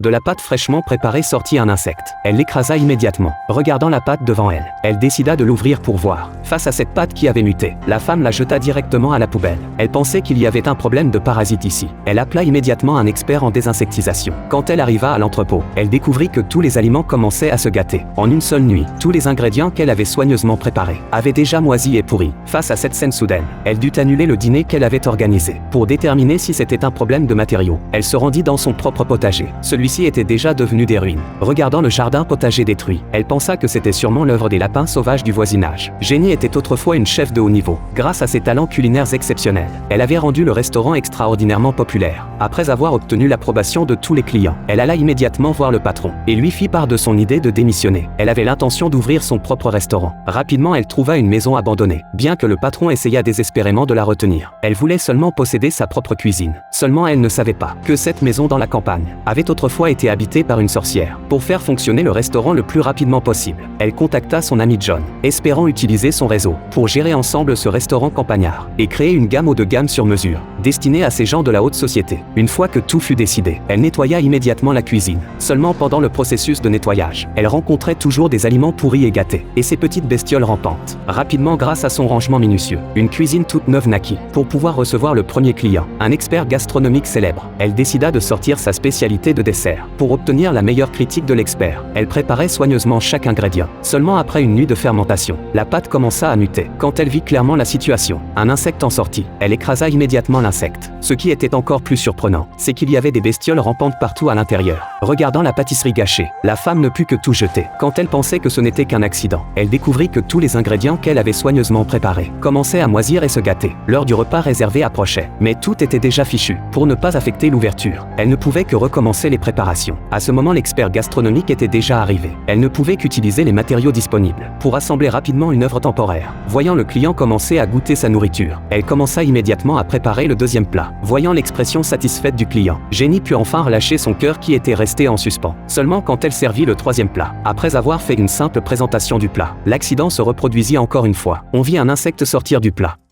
De la pâte fraîchement préparée sortit un insecte. Elle l'écrasa immédiatement. Regardant la pâte devant elle, elle décida de l'ouvrir pour voir. Face à cette pâte qui avait muté, la femme la jeta directement à la poubelle. Elle pensait qu'il y avait un problème de parasite ici. Elle appela immédiatement un expert en désinsectisation. Quand elle arriva à l'entrepôt, elle découvrit que tous les aliments commençaient à se gâter. En une seule nuit, tous les ingrédients qu'elle avait soigneusement préparés avaient déjà moisi et pourri. Face à cette scène soudaine, elle dut annuler le dîner qu'elle avait organisé. Pour déterminer si c'était un problème de matériaux, elle se rendit dans son propre potager. Celui-ci était déjà devenu des ruines. Regardant le jardin potager détruit, elle pensa que c'était sûrement l'œuvre des lapins sauvages du voisinage. Jenny était autrefois une chef de haut niveau. Grâce à ses talents culinaires exceptionnels, elle avait rendu le restaurant extraordinairement populaire. Après avoir obtenu l'approbation de tous les clients, elle alla immédiatement voir le patron et lui fit part de son idée de démissionner. Elle avait l'intention d'ouvrir son propre restaurant. Rapidement, elle trouva une maison abandonnée, bien que le patron essaya désespérément de la retenir. Elle voulait seulement posséder sa propre cuisine. Seulement elle ne savait pas que cette maison dans la campagne avait autrefois été habitée par une sorcière. Pour faire fonctionner le restaurant le plus rapidement possible, elle contacta son ami John, espérant utiliser son réseau pour gérer ensemble ce restaurant campagnard et créer une gamme haut de gamme sur mesure, destinée à ces gens de la haute société. Une fois que tout fut décidé, elle nettoya immédiatement la cuisine. Seulement pendant le processus de nettoyage, elle rencontrait toujours des aliments pourris et gâtés, et ces petites bestioles rampantes. Rapidement, grâce à son rangement minutieux, une cuisine toute neuve naquit. Pour pouvoir recevoir le premier client, un expert gastronomique célèbre, elle décida de sortir sa spécialité de dessert. Pour obtenir la meilleure critique de l'expert, elle préparait soigneusement chaque ingrédient. Seulement après une nuit de fermentation, la pâte commença à muter. Quand elle vit clairement la situation, un insecte en sortit. Elle écrasa immédiatement l'insecte. Ce qui était encore plus surprenant, c'est qu'il y avait des bestioles rampantes partout à l'intérieur. Regardant la pâtisserie gâchée, la femme ne put que tout jeter. Quand elle pensait que ce n'était qu'un accident, elle découvrit que tous les ingrédients qu'elle avait soigneusement préparés commençaient à moisir et se gâter. L'heure du repas réservé approchait, mais tout était déjà fichu. Pour ne pas affecter l'ouverture, elle ne pouvait que recommencer les préparations. À ce moment, l'expert gastronomique était déjà arrivé. Elle ne pouvait qu'utiliser les matériaux disponibles pour assembler rapidement une œuvre temporaire. Voyant le client commencer à goûter sa nourriture, elle commença immédiatement à préparer le deuxième plat. Voyant l'expression satisfaite du client, Jenny put enfin relâcher son cœur qui était resté en suspens. Seulement quand elle servit le troisième plat, après avoir fait une simple présentation du plat, l'accident se reproduisit encore une fois. On vit un insecte sortir du plat.